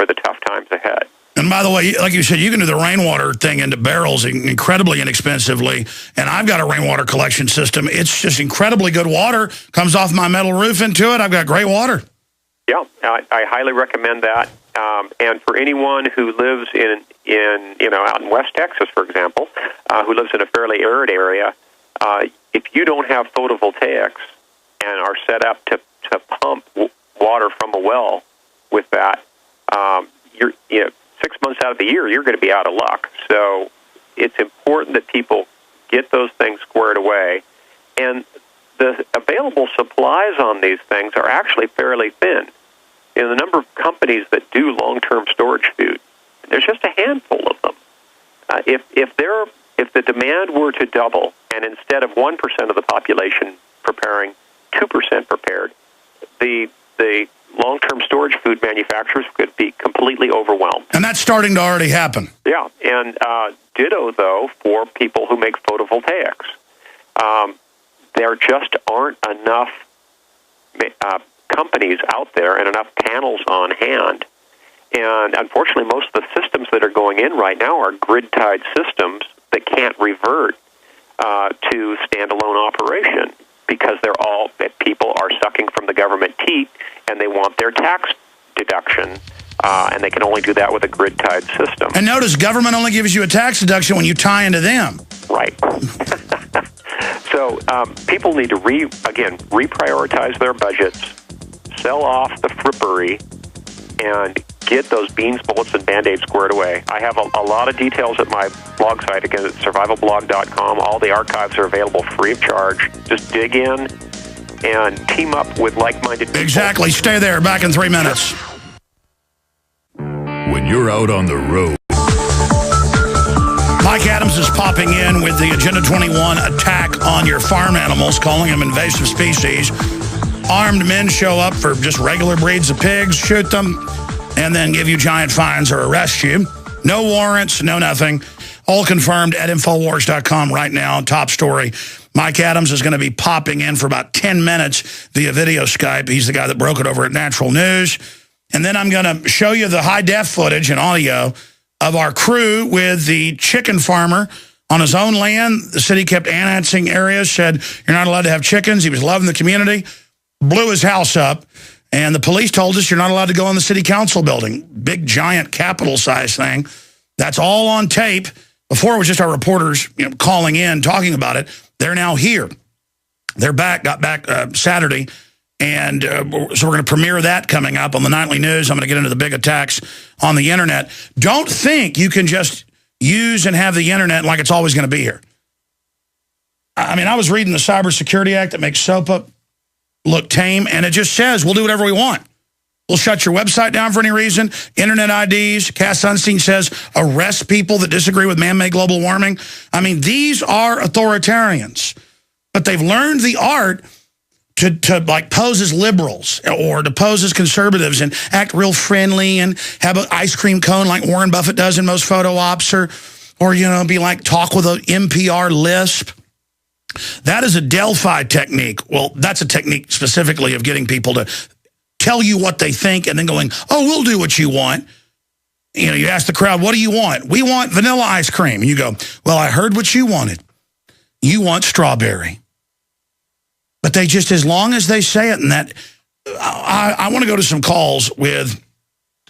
for the tough times ahead. And by the way, like you said, you can do the rainwater thing into barrels incredibly inexpensively. And I've got a rainwater collection system. It's just incredibly good water. Comes off my metal roof into it. I've got great water. Yeah, I highly recommend that. And for anyone who lives in out in West Texas, for example, who lives in a fairly arid area, if you don't have photovoltaics and are set up to pump water from a well with that, you're 6 months out of the year, you're going to be out of luck. So it's important that people get those things squared away. And the available supplies on these things are actually fairly thin. The number of companies that do long-term storage food, there's just a handful of them. If the demand were to double, and instead of 1% of the population preparing, 2% prepared, the long-term storage food manufacturers could be completely overwhelmed. And that's starting to already happen. Yeah, and ditto, though, for people who make photovoltaics. There just aren't enough companies out there and enough panels on hand. And unfortunately, most of the systems that are going in right now are grid-tied systems that can't revert to standalone operation because people are sucking from the government teat and they want their tax deduction, and they can only do that with a grid-tied system. And notice government only gives you a tax deduction when you tie into them. Right. So people need to reprioritize their budgets, sell off the frippery, and get those beans, bullets, and Band-Aids squared away. I have a lot of details at my blog site, again, at survivalblog.com. All the archives are available free of charge. Just dig in and team up with like-minded people. Exactly. Stay there. Back in 3 minutes. When you're out on the road. Mike Adams is popping in with the Agenda 21 attack on your farm animals, calling them invasive species. Armed men show up for just regular breeds of pigs, shoot them, and then give you giant fines or arrest you. No warrants, no nothing. All confirmed at Infowars.com right now. Top story. Mike Adams is going to be popping in for about 10 minutes via video Skype. He's the guy that broke it over at Natural News. And then I'm going to show you the high-def footage and audio of our crew with the chicken farmer on his own land. The city kept annexing areas, said you're not allowed to have chickens. He was loving the community, blew his house up, and the police told us you're not allowed to go in the city council building. Big, giant, Capitol-sized thing. That's all on tape. Before it was just our reporters calling in, talking about it. They're now here. They're back, got back Saturday, and so we're going to premiere that coming up on the Nightly News. I'm going to get into the big attacks on the Internet. Don't think you can just use and have the Internet like it's always going to be here. I mean, I was reading the Cybersecurity Act that makes SOPA look tame, and it just says we'll do whatever we want. We'll shut your website down for any reason. Internet IDs. Cass Sunstein says arrest people that disagree with man-made global warming. I mean, these are authoritarians, but they've learned the art to like pose as liberals or to pose as conservatives and act real friendly and have an ice cream cone like Warren Buffett does in most photo ops, or be like talk with an NPR lisp. That is a Delphi technique. Well, that's a technique specifically of getting people to tell you what they think and then going, oh, we'll do what you want. You ask the crowd, what do you want? We want vanilla ice cream. And you go, well, I heard what you wanted. You want strawberry. But they just, as long as they say it, and that, I want to go to some calls with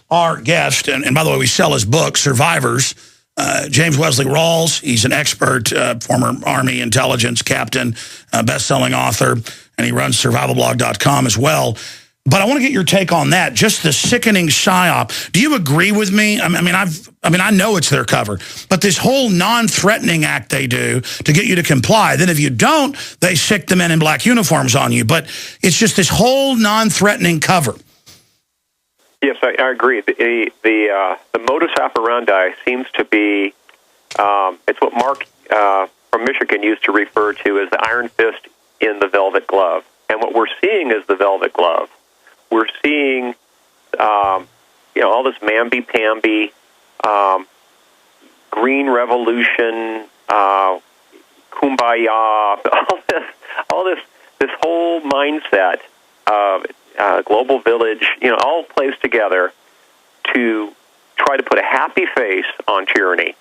our guest, and by the way, we sell his book, Survivors, James Wesley Rawls. He's an expert, former Army intelligence captain, best-selling author, and he runs survivalblog.com as well. But I want to get your take on that, just the sickening psyop. Do you agree with me? I mean, I know it's their cover, but this whole non-threatening act they do to get you to comply. Then if you don't, they sick the men in black uniforms on you. But it's just this whole non-threatening cover. Yes, I agree. The modus operandi seems to be, it's what Mark from Michigan used to refer to as the iron fist in the velvet glove. And what we're seeing is the velvet glove. We're seeing, all this mamby-pamby, green revolution, kumbaya, all this whole mindset of global village, all plays together to try to put a happy face on tyranny.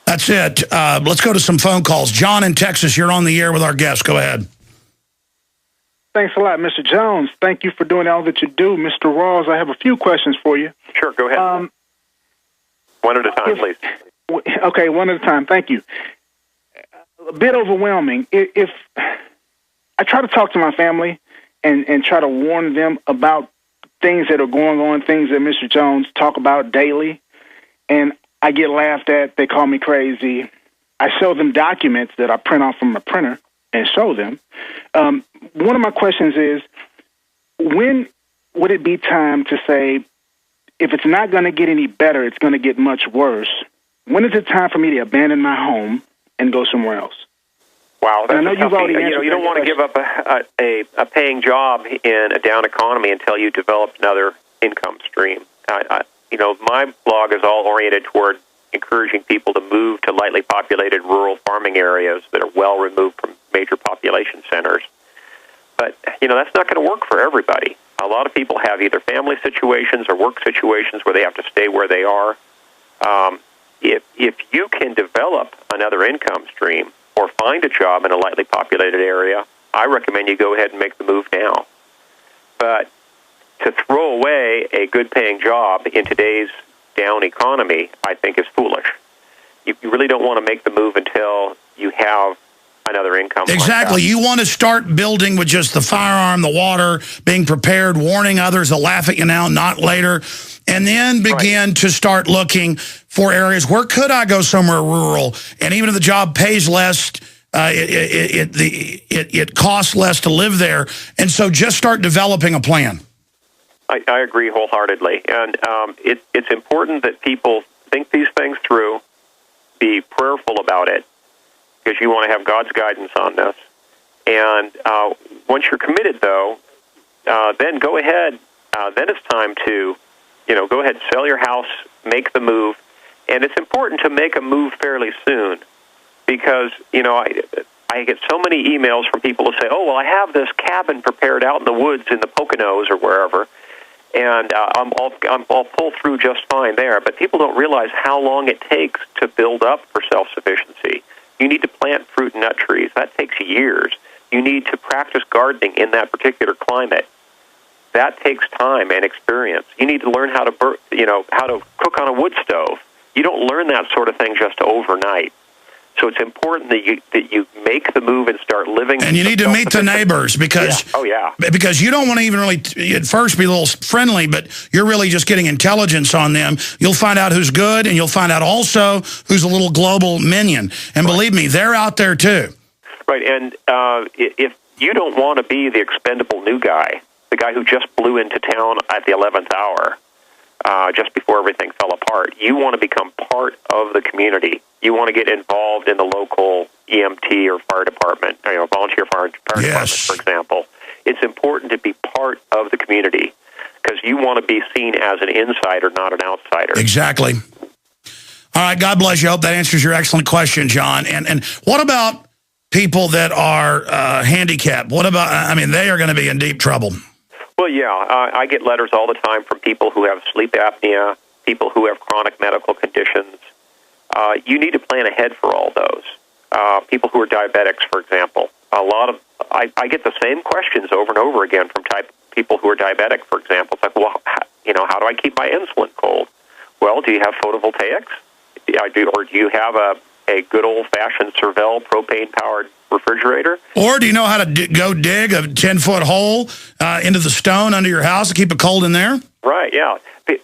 That's it. Let's go to some phone calls. John in Texas, you're on the air with our guest. Go ahead. Thanks a lot, Mr. Jones. Thank you for doing all that you do. Mr. Rawls, I have a few questions for you. Sure, go ahead. One at a time, please. Okay, one at a time. Thank you. A bit overwhelming. If I try to talk to my family and try to warn them about things that are going on, things that Mr. Jones talk about daily, and I get laughed at, they call me crazy. I show them documents that I print off from a printer and show them. One of my questions is, when would it be time to say, if it's not going to get any better, it's going to get much worse? When is it time for me to abandon my home and go somewhere else? Wow, that's I know you've already you don't want to give up a paying job in a down economy until you develop another income stream. My blog is all oriented toward encouraging people to move to lightly populated rural farming areas that are well removed from major population centers. But, that's not going to work for everybody. A lot of people have either family situations or work situations where they have to stay where they are. If you can develop another income stream or find a job in a lightly populated area, I recommend you go ahead and make the move now. But to throw away a good-paying job in today's down economy, I think, is foolish. You really don't want to make the move until you have another income. Exactly. You want to start building with just the firearm, the water, being prepared, warning others. They'll laugh at you now, not later. And then begin to start looking for areas. Where could I go somewhere rural? And even if the job pays less, it costs less to live there. And so just start developing a plan. I agree wholeheartedly. And it's important that people think these things through, be prayerful about it, because you want to have God's guidance on this. And once you're committed, though, then go ahead. Then it's time to, go ahead, sell your house, make the move. And it's important to make a move fairly soon because, I get so many emails from people who say, oh, well, I have this cabin prepared out in the woods in the Poconos or wherever, and I'll pull through just fine there. But people don't realize how long it takes to build up for self-sufficiency. You need to plant fruit and nut trees. That takes years. You need to practice gardening in that particular climate. That takes time and experience. You need to learn how to cook on a wood stove. You don't learn that sort of thing just overnight. So it's important that you make the move and start living. And you need to meet the neighbors because because you don't want to even really at first be a little friendly, but you're really just getting intelligence on them. You'll find out who's good, and you'll find out also who's a little global minion. And believe me, they're out there too. Right, and if you don't want to be the expendable new guy, the guy who just blew into town at the 11th hour, just before everything fell apart, you want to become part of the community. You want to get involved in the local EMT or fire department, volunteer fire department, for example. It's important to be part of the community because you want to be seen as an insider, not an outsider. Exactly. All right, God bless you. I hope that answers your excellent question, John. And what about people that are handicapped? What about, they are going to be in deep trouble. Well, I get letters all the time from people who have sleep apnea, people who have chronic medical conditions. You need to plan ahead for all those. People who are diabetics, for example. I get the same questions over and over again from people who are diabetic, for example. It's like, well, how do I keep my insulin cold? Well, do you have photovoltaics? Or do you have a good old-fashioned Cervell propane-powered refrigerator? Or do you know how to go dig a 10-foot hole into the stone under your house to keep it cold in there? Right, yeah.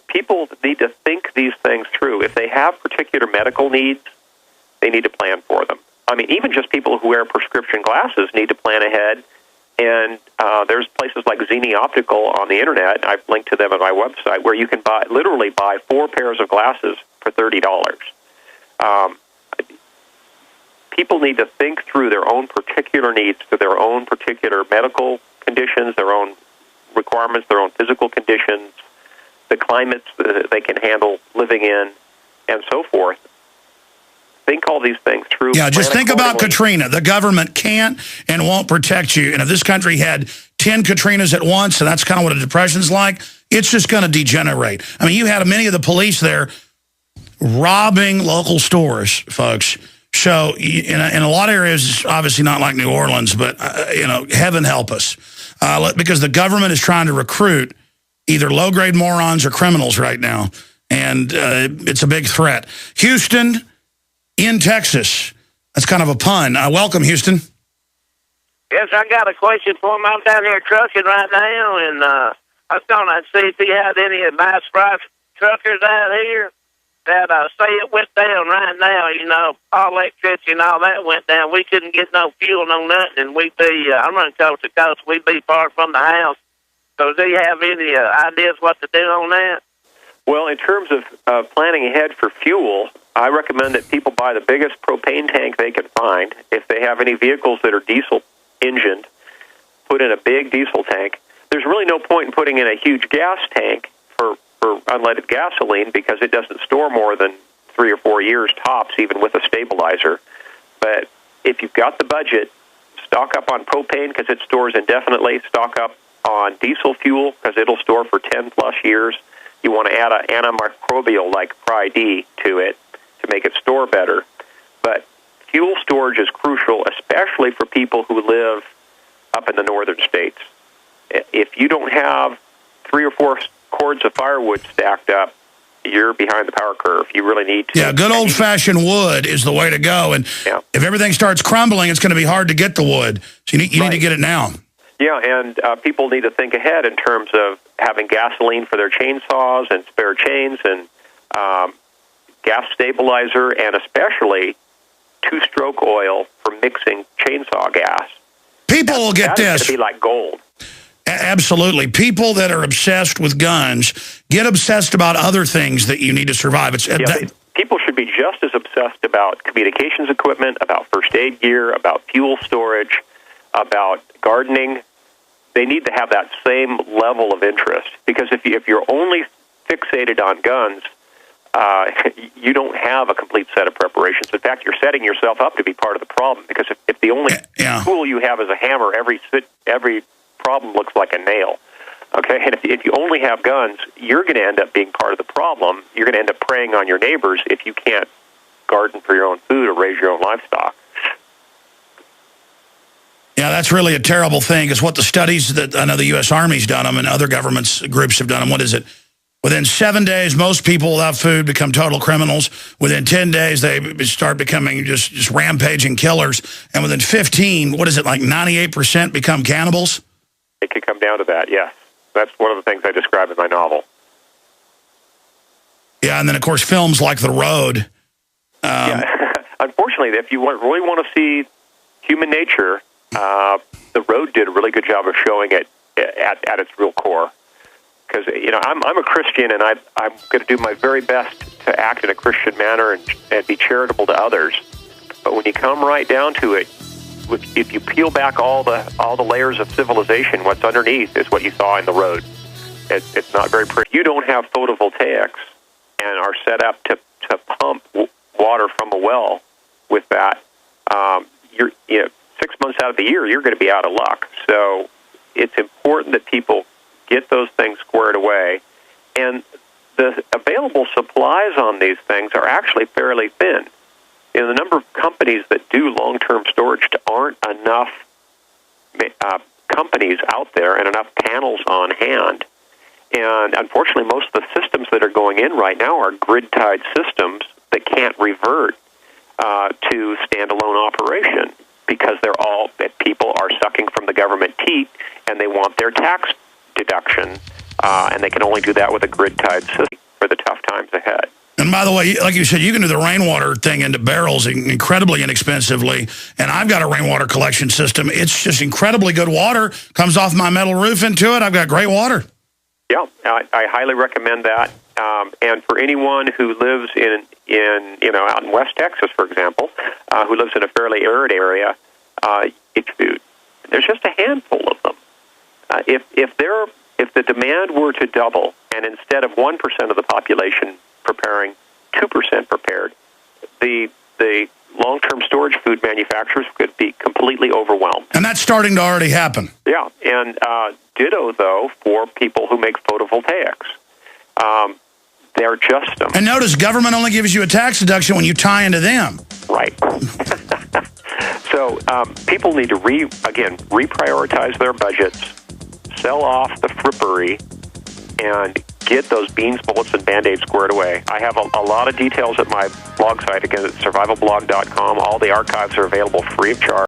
People need to think these things through. If they have particular medical needs, they need to plan for them. Even just people who wear prescription glasses need to plan ahead. And there's places like Zini Optical on the Internet, I've linked to them on my website, where you can literally buy 4 pairs of glasses for $30. People need to think through their own particular needs, to their own particular medical conditions, their own requirements, their own physical conditions, the climates that they can handle living in, and so forth. Think all these things through. Yeah, just think about Katrina. The government can't and won't protect you. And if this country had 10 Katrinas at once, and that's kind of what a depression's like, it's just going to degenerate. I mean, you had many of the police there robbing local stores, folks. So in a lot of areas, obviously not like New Orleans, but, heaven help us. Because the government is trying to recruit either low-grade morons or criminals right now. And it's a big threat. Houston in Texas. That's kind of a pun. Welcome, Houston. Yes, I got a question for him. I'm down here trucking right now, and I was going to see if he had any nice price truckers out here that say it went down right now. All electricity and all that went down. We couldn't get no fuel, no nothing, and we'd be, I'm running coast to coast, we'd be far from the house. So do you have any ideas what to do on that? Well, in terms of planning ahead for fuel, I recommend that people buy the biggest propane tank they can find. If they have any vehicles that are diesel engined, put in a big diesel tank. There's really no point in putting in a huge gas tank for unleaded gasoline because it doesn't store more than 3 or 4 years tops, even with a stabilizer. But if you've got the budget, stock up on propane because it stores indefinitely. Stock up on diesel fuel because it'll store for 10-plus years. You want to add an antimicrobial like Pri-D to it to make it store better. But fuel storage is crucial, especially for people who live up in the northern states. If you don't have 3 or 4 cords of firewood stacked up, you're behind the power curve. You really need to. Yeah, good old-fashioned wood is the way to go. And if everything starts crumbling, it's going to be hard to get the wood. So you need to get it now. Yeah, and people need to think ahead in terms of having gasoline for their chainsaws and spare chains and gas stabilizer and especially 2-stroke oil for mixing chainsaw gas. People will get this. It's going to be like gold. Absolutely. People that are obsessed with guns get obsessed about other things that you need to survive. People should be just as obsessed about communications equipment, about first aid gear, about fuel storage, about gardening. They need to have that same level of interest because if you're only fixated on guns, you don't have a complete set of preparations. In fact, you're setting yourself up to be part of the problem because if the only tool you have is a hammer, every problem looks like a nail. Okay, and if you only have guns, you're going to end up being part of the problem. You're going to end up preying on your neighbors if you can't garden for your own food or raise your own livestock. Yeah, that's really a terrible thing because what the studies that I know the U.S. Army's done them and other governments groups have done them, what is it? Within 7 days, most people without food become total criminals. Within 10 days, they start becoming just rampaging killers. And within 15, what is it, like 98% become cannibals? It could come down to that, yes. That's one of the things I describe in my novel. Yeah, and then, of course, films like The Road. Unfortunately, if you really want to see human nature, The Road did a really good job of showing it at its real core. Because, I'm a Christian, and I'm going to do my very best to act in a Christian manner and be charitable to others. But when you come right down to it, if you peel back all the layers of civilization, what's underneath is what you saw in The Road. It's not very pretty. You don't have photovoltaics and are set up to pump water from a well with that. 6 months out of the year, you're going to be out of luck. So it's important that people get those things squared away. And the available supplies on these things are actually fairly thin. The number of companies that do long-term storage aren't enough companies out there and enough panels on hand. And unfortunately, most of the systems that are going in right now are grid-tied systems that can't revert to standalone operation because people are sucking from the government teat and they want their tax deduction, and they can only do that with a grid-tied system for the tough times ahead. And by the way, like you said, you can do the rainwater thing into barrels incredibly inexpensively, and I've got a rainwater collection system. It's just incredibly good water. Comes off my metal roof into it. I've got great water. Yeah, I highly recommend that. And for anyone who lives in out in West Texas, for example, who lives in a fairly arid area, there's just a handful of them. If the demand were to double, and instead of 1% of the population preparing, 2% prepared, the long-term storage food manufacturers could be completely overwhelmed. And that's starting to already happen. Yeah, and ditto, though, for people who make photovoltaics. They're just... And notice, government only gives you a tax deduction when you tie into them. Right. So people need to, reprioritize their budgets, sell off the frippery, and get those beans, bullets, and Band-Aids squared away. I have a lot of details at my blog site, again, at survivalblog.com. All the archives are available free of charge.